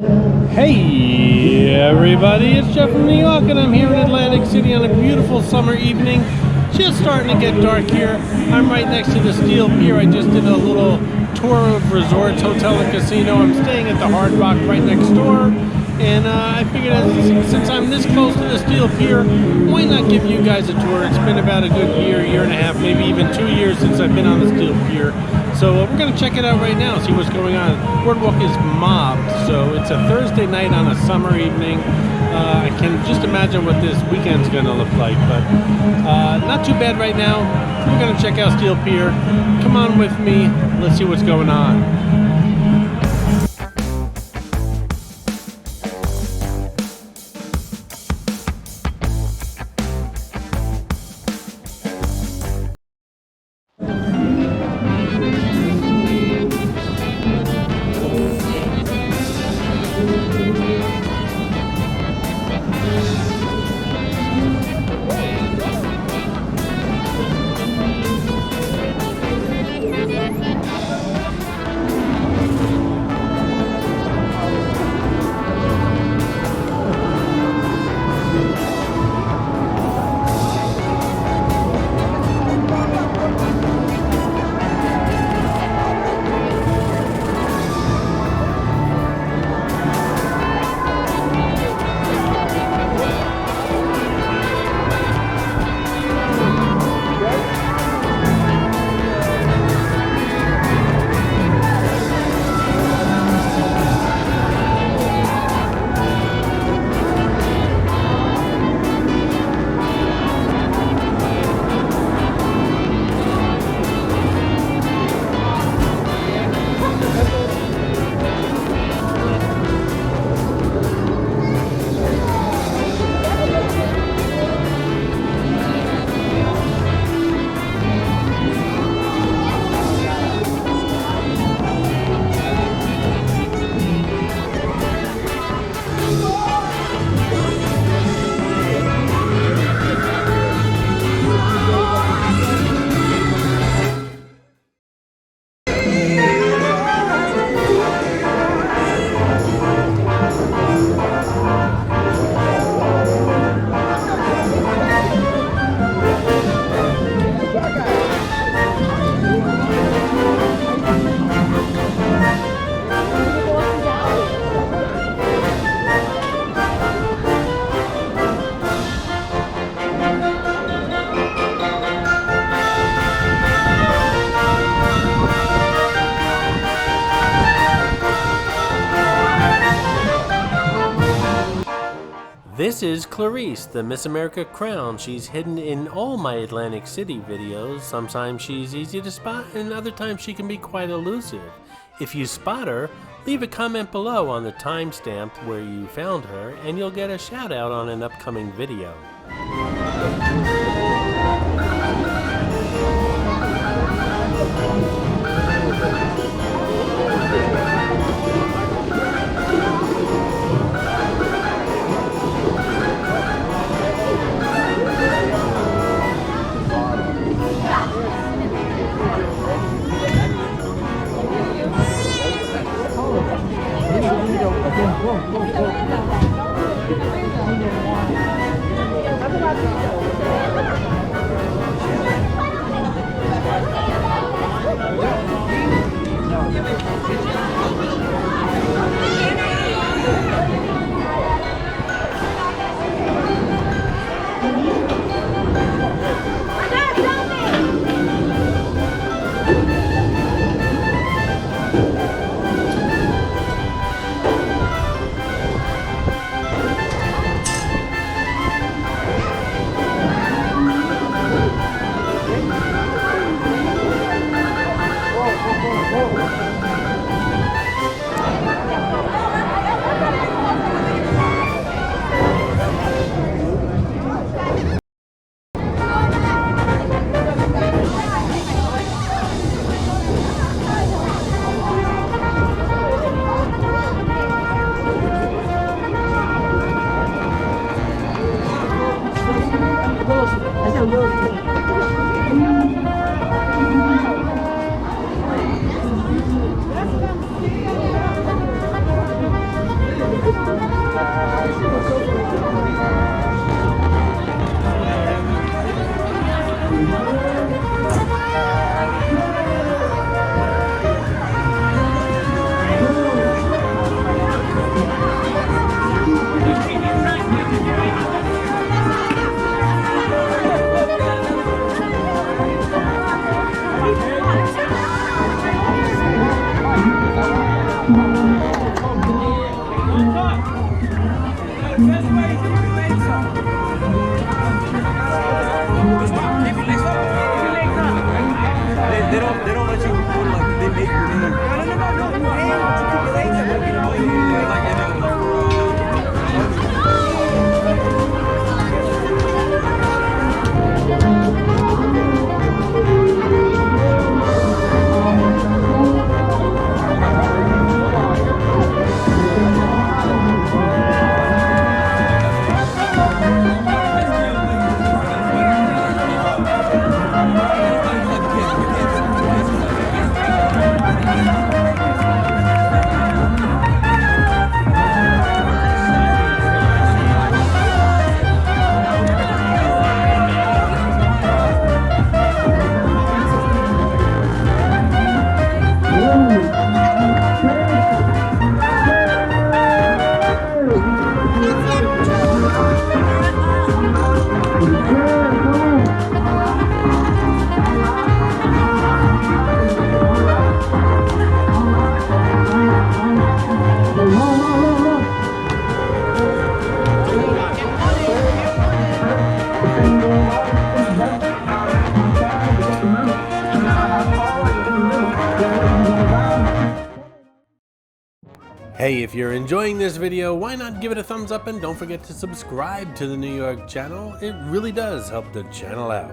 Hey everybody, it's Jeff from Yawk and I'm here in Atlantic City on a beautiful summer evening. Just starting to get dark here. I'm right next to the Steel Pier. I just did a little tour of resorts, hotel and casino. I'm staying at the Hard Rock right next door. And I figured since I'm this close to the Steel Pier, why not give you guys a tour? It's been about a good year and a half, maybe even 2 years since I've been on the Steel Pier. So we're going to check it out right now, see what's going on. Boardwalk is mobbed, so it's a Thursday night on a summer evening. I can just imagine what this weekend's going to look like, but not too bad right now. We're going to check out Steel Pier. Come on with me. Let's see what's going on. This is Clarice, the Miss America crown. She's hidden in all my Atlantic City videos. Sometimes she's easy to spot and other times she can be quite elusive. If you spot her, leave a comment below on the timestamp where you found her and you'll get a shout out on an upcoming video. Hey, if you're enjoying this video, why not give it a thumbs up and don't forget to subscribe to the New York channel. It really does help the channel out.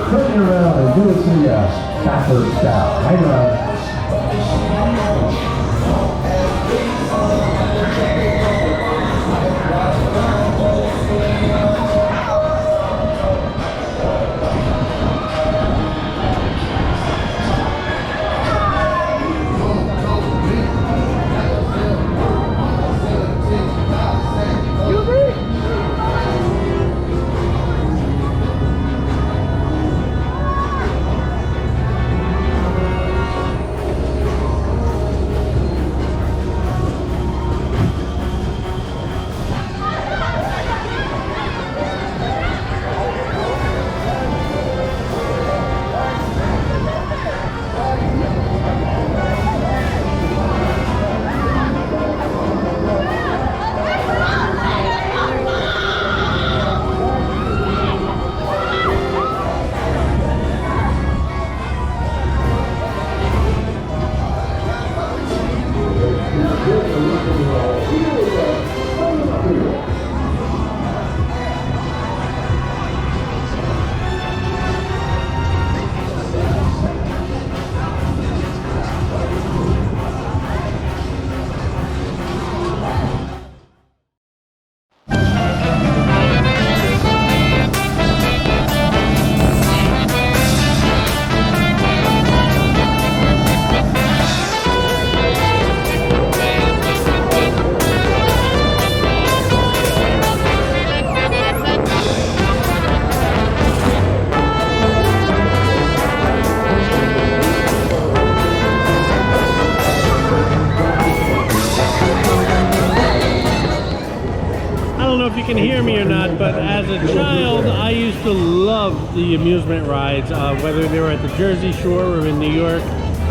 Turn around and do it to you backward style. Hang on. don't know if you can hear me or not, but as a child, I used to love the amusement rides, whether they were at the Jersey Shore or in New York.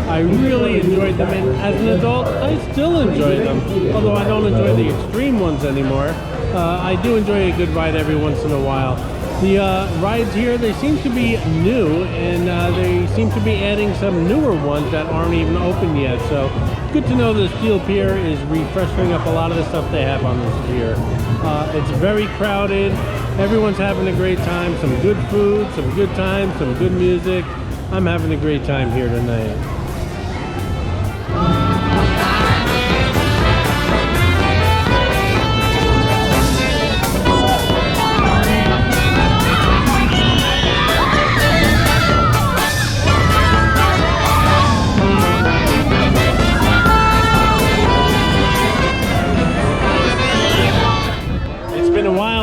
I really enjoyed them, and as an adult, I still enjoy them, although I don't enjoy the extreme ones anymore. I do enjoy a good ride every once in a while. The rides here, they seem to be new, and they seem to be adding some newer ones that aren't even open yet. So good to know the Steel Pier is refreshing up a lot of the stuff they have on this pier. It's very crowded. Everyone's having a great time. Some good food, some good times, some good music. I'm having a great time here tonight.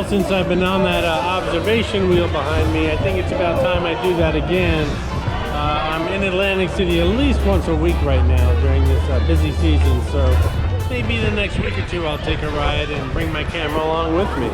Since I've been on that observation wheel behind me, I think it's about time I do that again. I'm in Atlantic City at least once a week right now during this busy season, so maybe the next week or two I'll take a ride and bring my camera along with me.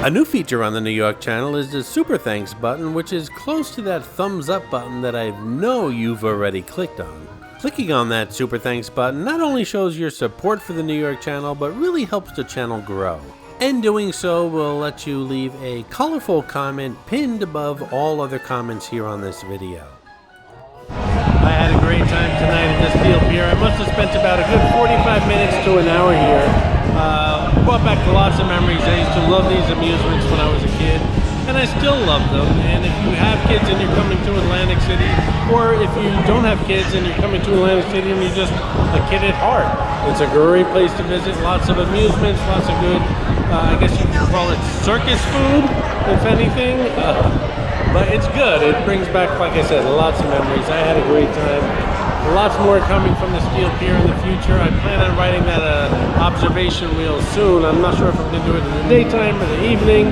A new feature on the New York channel is the Super Thanks button, which is close to that thumbs up button that I know you've already clicked on. Clicking on that Super Thanks button not only shows your support for the New York channel, but really helps the channel grow. And doing so will let you leave a colorful comment pinned above all other comments here on this video. I had a great time tonight at the Steel Pier. I must have spent about a good 45 minutes to an hour here. Brought back lots of memories. I used to love these amusements when I was a kid, and I still love them. And if you have kids and you're coming to Atlantic City, or if you don't have kids and you're coming to Atlantic City and you're just a kid at heart, it's a great place to visit. Lots of amusements, lots of good, I guess you could call it circus food, if anything. But it's good. It brings back, like I said, lots of memories. I had a great time. Lots more coming from the Steel Pier in the future. I plan on riding that observation wheel soon. I'm not sure if I'm going to do it in the daytime or the evening.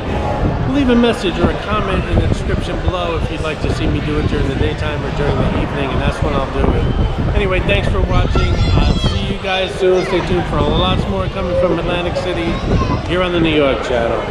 Leave a message or a comment in the description below if you'd like to see me do it during the daytime or during the evening, and that's when I'll do it. Anyway, thanks for watching. I'll see you guys soon. Stay tuned for lots more coming from Atlantic City here on the New York channel.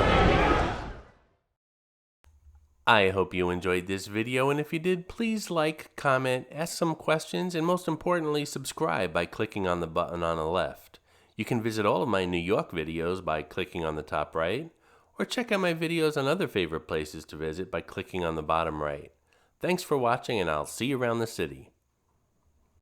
I hope you enjoyed this video, and if you did, please like, comment, ask some questions, and most importantly, subscribe by clicking on the button on the left. You can visit all of my New York videos by clicking on the top right, or check out my videos on other favorite places to visit by clicking on the bottom right. Thanks for watching, and I'll see you around the city.